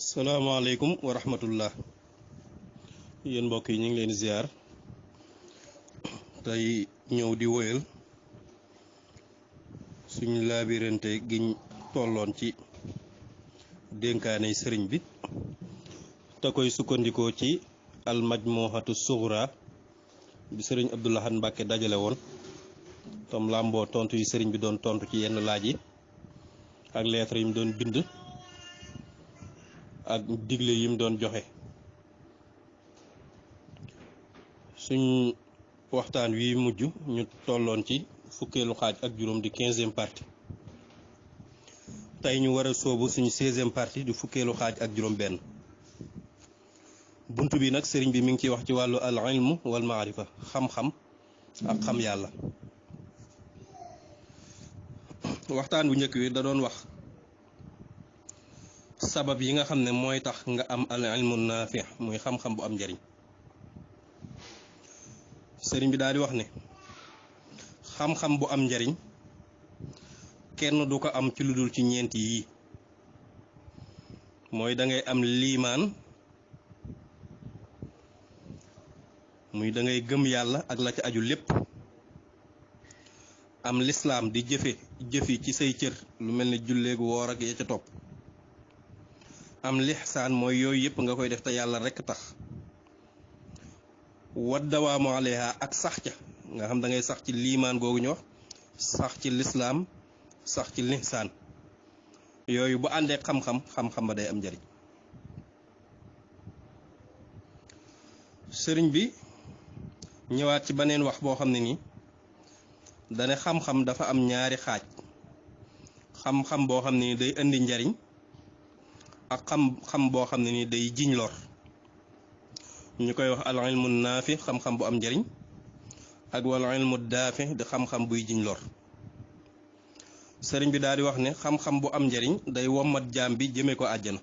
salaamaaleykum wa rahmatullah yéen mbokk yi ñu ngi leen di ziar tey ñëw di woyal suñu laabirante giñ tolloon ci dénkaane sëriñ bi te koy sukkandikoo ci almajmuhatu sughra bi sëriñ Abdou Lahad Mbacké dajale woon tam làmboo tontu yi sëriñ bi doon tontu ci yenn laaj yi ak lettre yi mu doon bind ak digle yi mu doon joxe. suñ waxtaan wi mujj ñu tolloon ci fukkeelu xaaj ak juróom di 15e partie tey ñu war a soobu suñu 16e partie di fukkeelu xaaj ak juróom benn bunt bi nag sëriñ bi mi ngi ciy wax ci wàllu al ilmu wal maarifa xam-xam ak xam yàlla. waxtaan bu njëkk wi da doon wax sabab yi nga xam ne mooy tax nga am al ilmu naafi muy xam-xam bu am njariñ. sëriñ bi daal di wax ne xam-xam bu am njariñ kenn du ko am ci lu dul ci ñeenti yii mooy da ngay am liimaan muy da ngay gëm yàlla ak la ca aju lépp, am lislaam di jëfi ci say cër lu mel ni julleegu woor ak ya ca topp, am lixsaan mooy yooyu yëpp nga koy def te yàlla rekk tax, waddawaamu alayha ak sax ca nga xam da ngay sax ci liimaan googu ñu wax, sax ci lislaam, sax ci lixsaan, yooyu bu àndee xam-xam ba day am njariñ. sëriñ bi ñëwaat ci beneen wax boo xam ne nii dane xam-xam dafa am ñaari xaaj, xam-xam boo xam ne ni day indi njariñ ak xam-xam boo xam ne ni day jiñ lor, ñu koy wax al ilmu naafi xam-xam bu am njariñ ak wal ilmu daafi di xam-xam buy jiñ lor. sëriñ bi daal di wax ne xam-xam bu am njariñ day wommat jaam bi jëme ko àjjana,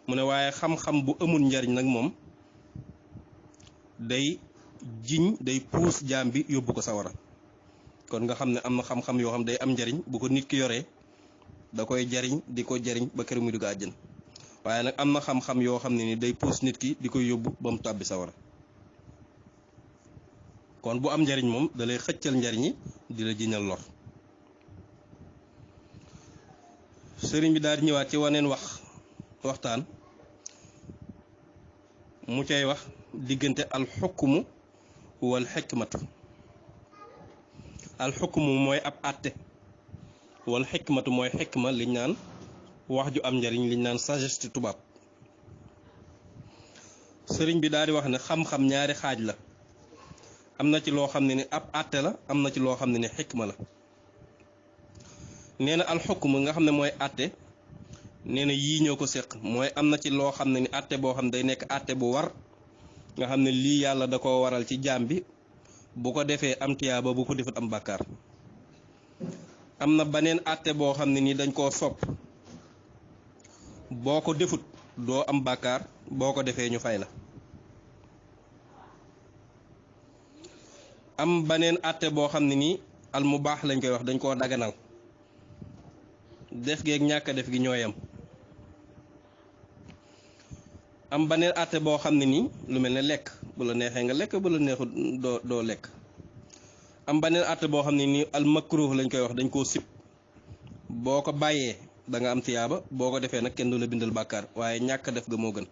mu ne waaye xam-xam bu amul njariñ nag moom day puus jaam bi yóbbu ko sawara. kon nga xam ne am na xam-xam yoo xam day am njariñ bu ko nit ki yoree da koy jariñ di ko jariñ ba kër muy dugg àjjana, waaye nag am na xam-xam yoo xam ne ni day puus nit ki di koy yóbbu ba mu tàbbi sawara. kon bu am njariñ moom da lay xëccal njariñi di la jiñal lor. sëriñ bi daal di ñëwaat ci waneen waxtaan mu cay wax diggante alxukmu wal xikmatu. alxukmu mooy ab àtte, wal xikmatu mooy xikma liñ naan wax ju am njariñ liñ naan sagesse ci tubaab. sëriñ bi daal di wax ne xam-xam ñaari xaaj la, am na ci loo xam ne ni ab àtte la, am na ci loo xam ne ni xikma la. nee na alxukm nga xam ne mooy àtte, nee na yii ñoo ko séq, mooy am na ci loo xam ne ni àtte boo xam ne day nekk àtte bu war nga xam ne lii yàlla da ko waral ci jaam bi, bu ko defee am tiyaaba, bu ko defut am bàkkaar. am na beneen àtte boo xam ne ni dañ koo sopp, boo ko defut doo am bàkkaar, boo ko defee ñu fay la. am beneen àtte boo xam ne nii al mubaax lañ koy wax, dañ koo daganal, def geeg ñàkk def gi ñooyam. am beneen àtte boo xam ne nii lu mel ne lekk, bu la neexee nga lekk, bu la neexut doo lekk. am beneen àtte boo xam ne nii al makruh lañ koy wax, dañ koo sib, boo ko bàyyee da nga am tiyaaba, boo ko defee nag kenn du la bindal bàkkaar, waaye ñàkk def ga moo gën.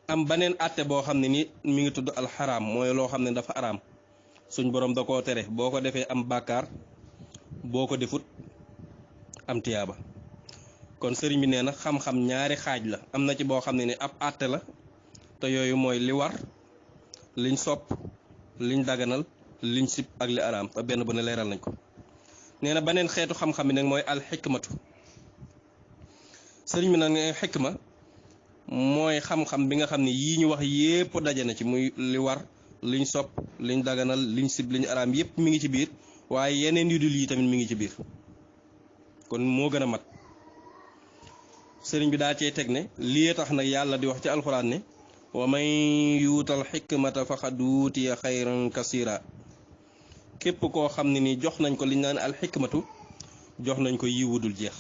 am beneen àtte boo xam ne ni mi ngi tudd alxaraam, mooy loo xam ne dafa araam, suñ borom da koo tere, boo ko defee am bàkkaar, boo ko defut am tiyaaba. kon sëriñ bi nee na xam-xam ñaari xaaj la, am na ci boo xam ne ni ab àtte la, te yooyu mooy li war, liñ sopp, liñ daganal, liñ sib ak li araam, te benn bu ne leeral nañ ko. nee na beneen xeetu xam-xam bi nag mooy alxikmatu. sëriñ bi nag ne xikma mooy xam-xam bi nga xam ne yii ñu wax yépp daje na ci, muy li war, liñ sopp, liñ daganal, liñ sib, liñ araam, yépp mi ngi ci biir, waaye yeneen yu dul yi tamit mi ngi ci biir, kon moo gën a mat. sëriñ bi daa cee teg ne lii tax nag yàlla di wax ci alxuraan ne wa man yuutal xikmata faqad wuutiya xayran kasira. képp koo xam ne ni jox nañ ko liñ naan alxikmatu, jox nañ ko yiwudul jeex.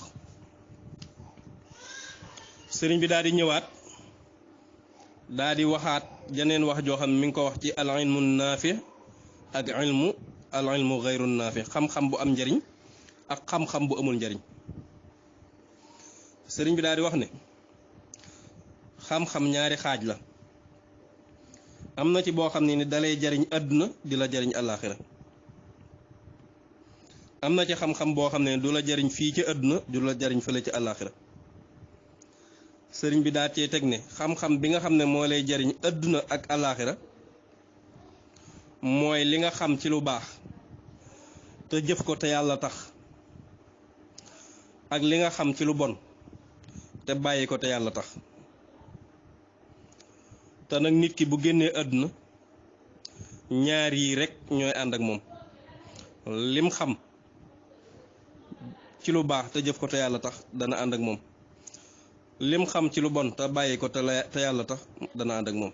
sëriñ bi daal di ñëwaat daal di waxaat janeen wax joo xam mi ngi ko wax ci al ilmu naafi ak al ilmu gayru naafi xam-xam bu am njariñ ak xam-xam bu amul njariñ sëriñ bi daal di wax ne xam-xam ñaari xaaj la am na ci boo xam ne ni dalay jariñ àdduna di la jariñ àllaaxira am na ci xam-xam boo xam ne du la jariñ fii ci àdduna du la jariñ fële ci àllaaxira sëriñ bi daa cee teg ne xam-xam bi nga xam ne moo lay jariñ àdduna ak àllaaxira mooy li nga xam ci lu baax te jëf ko te yàlla tax ak li nga xam ci lu bon te bàyyi ko te yàlla tax te nag nit ki bu génnee àdduna ñaar yi rekk ñooy ànd ak moom lim xam ci lu baax te jëf ko te yàlla tax dana ànd ak moom lim xam ci lu bon te bàyyi ko te yàlla tax dana ànd ak moom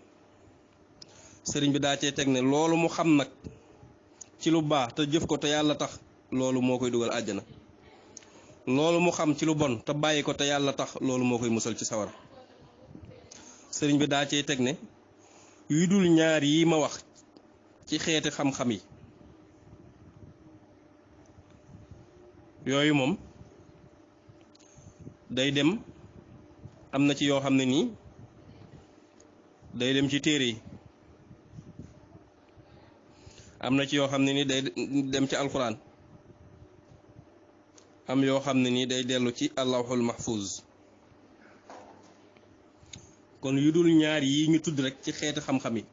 sëriñ bi daa cee teg ne loolu mu xam nag ci lu baax te jëf ko te yàlla tax loolu moo koy dugal àjjana loolu mu xam ci lu bon te bàyyi ko te yàlla tax loolu moo koy musal ci sawara sëriñ bi daa cee teg ne yu dul ñaar yi ma wax ci xeeti xam-xam yi yooyu moom day dem am na ci yoo xam ne nii day dem ci téere yi am na ci yoo xam ne nii day dem ci alxuraan am yoo xam ne nii day dellu ci allahul mahfuz kon yu dul ñaar yi ñu tudd rek ci xeeti xam-xam yi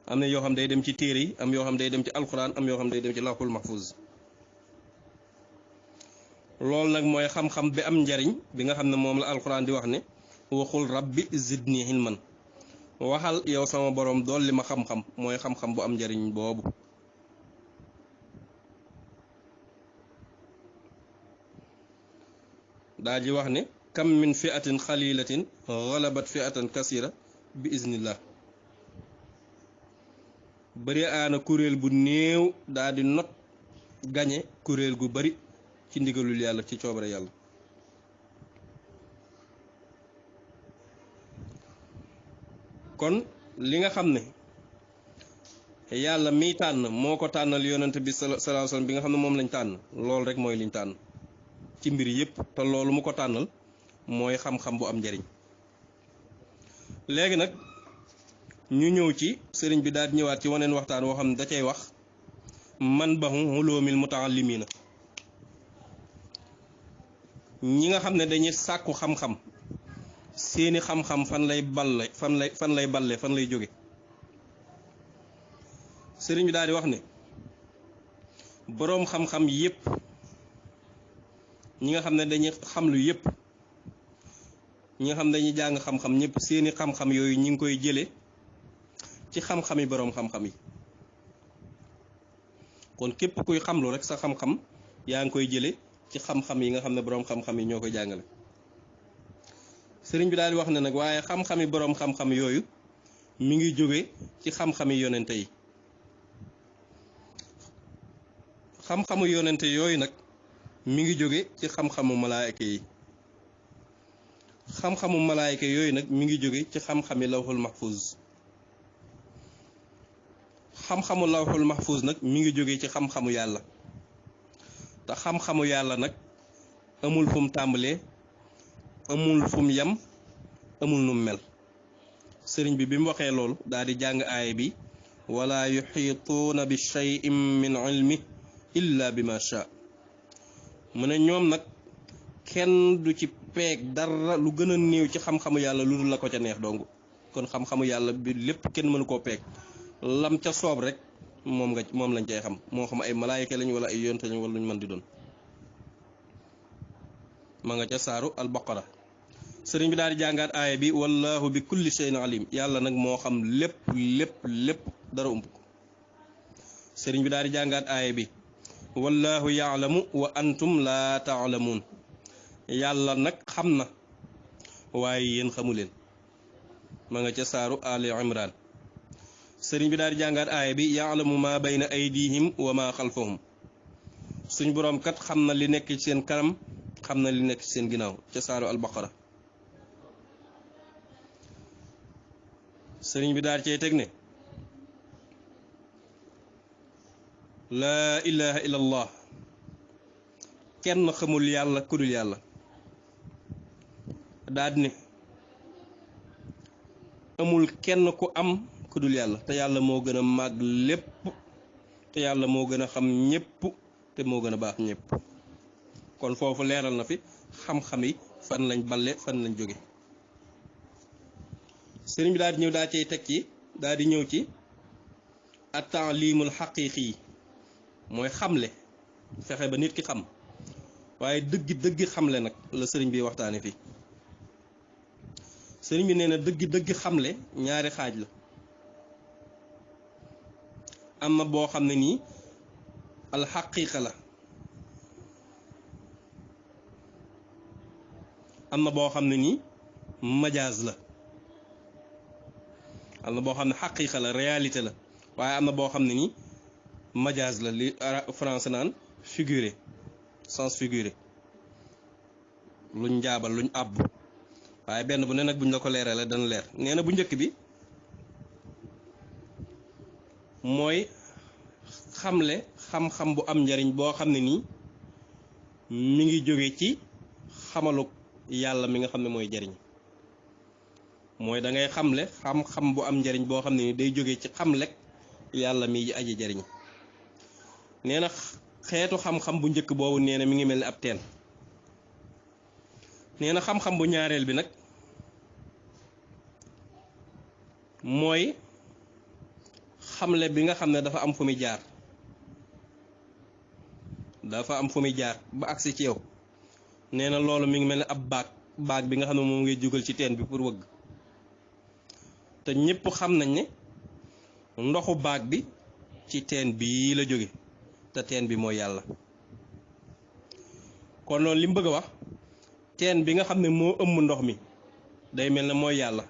am na yoo xam day dem ci téere yi am yoo xam day dem ci alxuraan am yoo xam day dem ci lawhul mahfuz loolu nag mooy xam-xam bi am njariñ bi nga xam ne moom la alxuraan di wax ne waxul rabbi zidni ilman waxal yow sama borom dolli ma xam-xam mooy xam-xam bu am njariñ boobu daa ji wax ne kam min fi'atin xalilatin ghalabat fi'atan kasira bi iznillah bari aana kuréel bu néew daa di not gañe kuréel gu bari ci ndigalul yàlla ci coobare yàlla kon li nga xam ne yàlla miy tànn moo ko tànnal yonent bi sallallahu alayhi wasallam bi nga xam ne moom lañ tànn loolu rek mooy liñ tànn ci mbir yépp te loolu mu ko tànnal mooy xam-xam bu am njariñ léegi nag ñu ñëw ci sëriñ bi daal di ñëwaat ci waneen waxtaan woo xam ne da cay wax man bahu ulumil mutaallimina ñi nga xam ne dañuy sàkku xam-xam seeni xam-xam fan lay balle fan lay jóge sëriñ bi daal di wax ne boroom xam-xam yépp ñi nga xam ne dañuy xamlu yépp ñi nga xam ne dañuy jàng xam-xam ñépp seeni xam-xam yooyu ñi ngi koy jële ci xam-xami boroom xam-xam yi kon képp kuy xamlu rek sa xam-xam yaa ngi koy jële ci xam-xam yi nga xam ne boroom xam-xam yi ñoo koy jàngale sëriñ bi daal di wax ne nag waaye xam-xami boroom xam-xam yooyu mi ngi jóge ci xam-xami yonente yi xam-xamu yonente yooyu nag mi ngi jóge ci xam-xamu malaayka yi xam-xamu malaayka yooyu nag mi ngi jóge ci xam-xami lawhul mahfuz xam-xamu lawhul mahfuz nag mi ngi jóge ci xam-xamu yàlla te xam-xamu yàlla nag amul fu mu tàmbalee amul fu mu yem amul nu mu mel sëriñ bi mu waxee loolu daal di jàng aaya bi wala yuxiituuna bi shay'in min ilmi illa bi ma sha mu ne ñoom nag kenn du ci peeg dara lu gën a néew ci xam-xamu yàlla lu dul la ko ca neex dong kon xam-xamu yàlla bi lépp kenn mënu koo peeg lam ca soob rek moom lañ cay xam moo xam ay malaayika lañ wala ay yonte lañ wala luñ mën di doon ma nga ca saaru al-baqara sëriñ bi daal di jàngaat aaya bi wallahu bi kulli shay'in alim yàlla nag moo xam lépp dara ump ko sëriñ bi daal di jàngaat aaya bi wallahu yaalamu wa antum laa taalamuun yàlla nag xam na waaye yéen xamu leen ma nga ca saaru ali imran sëriñ bi daal di jàngaat aaya bi yaalamu ma bayna aydihim wa ma xalfahum suñ boroom kat xam na li nekk ci seen kanam xam na li nekk ci seen ginnaaw ca saaru albaqara. sëriñ bi daal cay teg ne laa ilaha illallah kenn xamul yàlla kudul yàlla. daal ne amul kenn ku am kudul yàlla te yàlla moo gën a màgg lépp te yàlla moo gën a xam ñépp te moo gën a baax ñépp. kon foofu leeral na fi xam-xam yi fan lañ balle fan lañ jóge. sëriñ bi daal di ñëw daa cay teg ci daal di ñëw ci at-ta'limul haqiqi yi mooy xamle fexe ba nit ki xam waaye dëggi xamle nag la sëriñ bi waxtaane fii. sëriñ bi nee na dëggi xamle ñaari xaaj la. am na boo xam ne nii alxaqiqa la, am na boo xam ne nii majaaz la. am na boo xam ne xaqiqa la réalité la waaye am na boo xam ne nii majaaz la li français naan figuré, sens figuré, luñ njaabal luñ àbb. waaye benn bu ne nag buñ la ko leerale dana leer. nee na bu njëkk bi mooy xamle xam-xam bu am njariñ boo xam ne nii mi ngi jóge ci xamalu yàlla mi nga xam ne mooy jariñ. mooy da ngay xamle xam-xam bu am njariñ boo xam ne nii day jóge ci xamlek yàlla mi aji jariñ. nee na xeetu xam-xam bu njëkk boobu nee na mi ngi mel ni ab teen. nee na xam-xam bu ñaareel bi nag mooy xamle bi nga xam ne dafa am fu muy jaar, dafa am fu muy jaar ba agsi ci yow. nee na loolu mi ngi mel ni ab baag bi nga xam ne moom ngay jugal ci teen bi pour wëgg. te ñépp xam nañ ne ndoxu baag bi ci teen bii la jóge te teen bi mooy yàlla. kon loolu li mu bëgg a wax teen bi nga xam ne moo ëmb ndox mi day mel ne mooy yàlla.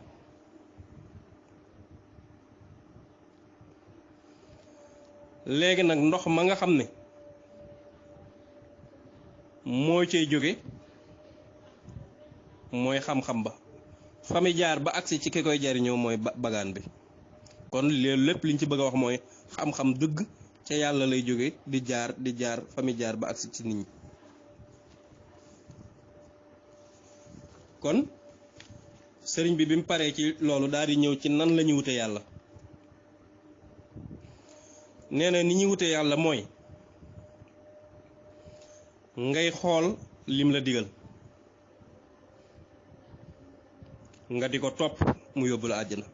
léegi nag ndox ma nga xam ne moo cay jóge mooy xam-xam ba fa mi jaar ba agsi ci ki koy jariñoo mooy bagaan bi. kon loolu lépp liñ ci bëgg a wax mooy xam-xam dëgg ca yàlla lay jóge di jaar fa mi jaar ba agsi ci nit ñi. kon sëriñ bi mu paree ci loolu daal di ñëw ci nan la ñu wute yàlla. nee na ni ñuy wute yàlla mooy ngay xool lim la digal nga di ko topp mu yóbbu la àjjana,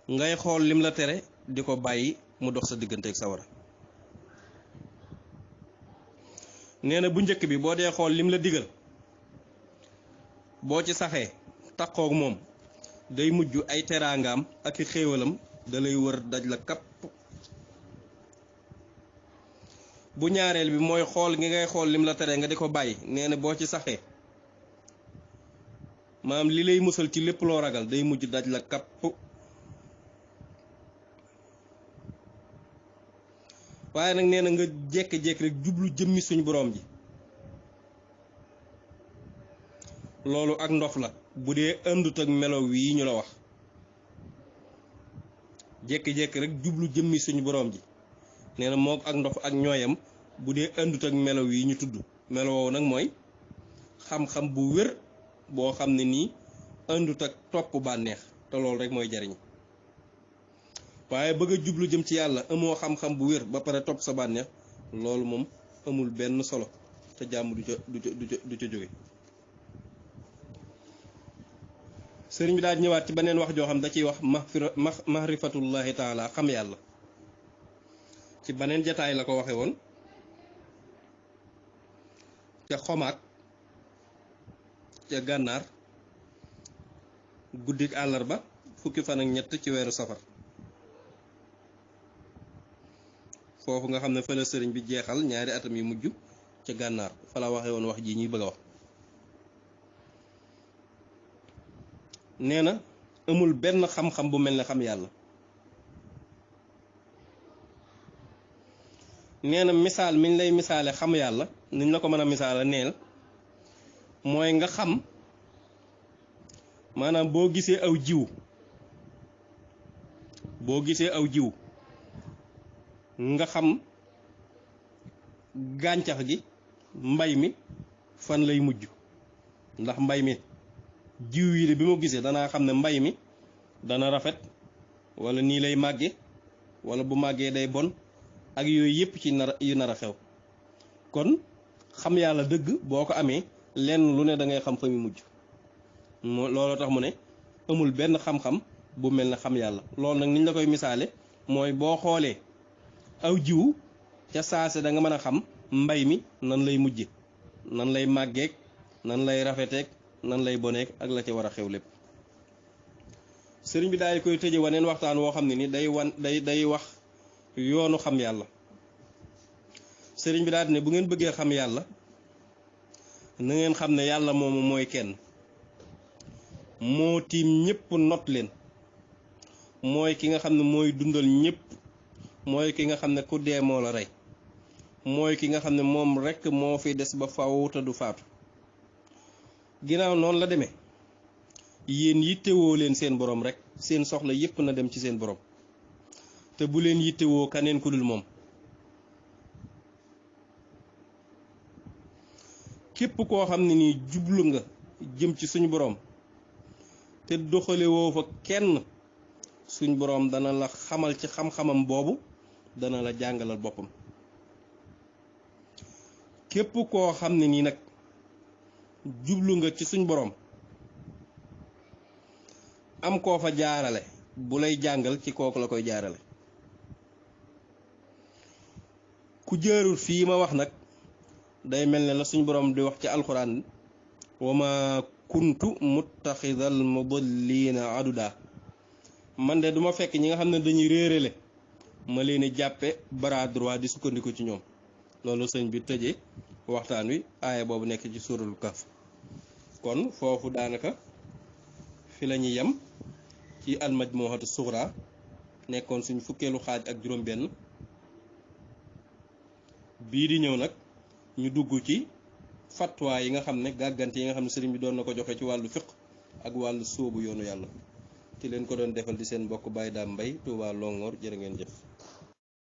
ngay xool lim la tere di ko bàyyi mu dox sa diggante ak sawara. nee na bu njëkk bi boo dee xool lim la digal boo ci saxee takkook moom day mujj ay teraangaam ak i xéewalam da lay wër daj la kapp. bu ñaareel bi mooy xool gi ngay xool lim la tere nga di ko bàyyi. nee na boo ci saxee maam li lay musal ci lépp loo ragal day mujj daj la kapp. waaye nag nee na nga jékki-jékki rek jublu jëmmi suñu borom ji, loolu ak ndof la bu dee àndut ak melo wii ñu la wax. jékki-jékki rek jublu jëmmi suñu borom ji nee na mook ak ndof ak ñooyam bu dee àndut ak melo wii ñu tudd. melo woowu nag mooy xam-xam bu wér boo xam ne nii àndut ak topp bànneex te loolu rek mooy jariñ. waaye bëgg a jublu jëm ci yàlla amoo xam-xam bu wér ba pare topp sa bànneex loolu moom amul benn solo te jàmm du ca jóge. sëriñ bi daal ñëwaat ci beneen wax joo xam da ciy wax mahrifatullahi taala xam yàlla. ci beneen jataay la ko waxe woon ca xomaak ca gànnaar guddik àllarba fukki fan ak ñett ci weeru safar. foofu nga xam ne fa la sëriñ bi jeexal ñaari atam yu mujj ca gànnaar fa la waxe woon wax ji ñuy bëgg a wax. nee na amul benn xam-xam bu mel ne xam yàlla. nee na misaal miñ lay misaale xam yàlla niñ la ko mën a misaale neel mooy nga xam maanaam boo gisee aw jiw nga xam gàncax gi mbay mi fan lay mujj ndax mbay mi jiw yi de bi ma gisee danaa xam ne mbay mi dana rafet wala nii lay màgge wala bu màggee day bon ak yooyu yëpp ci yu nar a xew kon xam yàlla dëgg boo ko amee lenn lu ne da ngay xam fa mu mujj looloo tax mu ne amul benn xam-xam bu mel ne xam yàlla loolu nag niñ la koy misaale mooy boo xoolee aw jiw ca saase da nga mën a xam mbay mi nan lay mujje nan lay màggeek nan lay rafeteek nan lay boneek ak la ca war a xew lépp sëriñ bi daal di koy tëje waneen waxtaan woo xam ne ni day wax yoonu xam yàlla sëriñ bi daal di ne bu ngeen bëggee xam yàlla na ngeen xam ne yàlla moomu mooy kenn moo tiim ñëpp not leen mooy ki nga xam ne mooy dundal ñëpp mooy ki nga xam ne ku dee moo la rey mooy ki nga xam ne moom rekk moo fi des ba faw te du faatu ginnaaw noonu la demee yéen yittewoo leen seen borom rek seen soxla yépp na dem ci seen borom te bu leen yittewoo kaneen ku dul moom képp koo xam ne nii jublu nga jëm ci suñu borom te doxalewoo fa kenn suñ borom dana la xamal ci xam-xamam boobu dana la jàngalal boppam képp koo xam ne nii nag jublu nga ci suñ borom am koo fa jaarale bu lay jàngal ci kooku la koy jaarale ku jaarul fii ma wax nag day mel ne la suñ borom di wax ci alxuraan wa ma kuntu muttaxidal mudallina aduda man de duma fekk ñi nga xam ne dañuy réerale ma leen di jàppe bras droit di sukkandiku ci ñoom loolu sëñ bi tëjee waxtaan wi aaya boobu nekk ci suuratul Kahf kon foofu daanaka fi la ñuy yem ci al-Majmuhatu Sughra nekkoon suñ fukkeelu xaaj ak juróom-benn bii di ñëw nag ñu dugg ci fatwa yi nga xam ne gàggante yi nga xam ne sëriñ bi doon na ko joxe ci wàllu fiqh ak wàllu sóobu yoonu yàlla ci leen ko doon defal di seen mbokk Baye Dame Mbaye Touba Longhor jërë ngeen jëf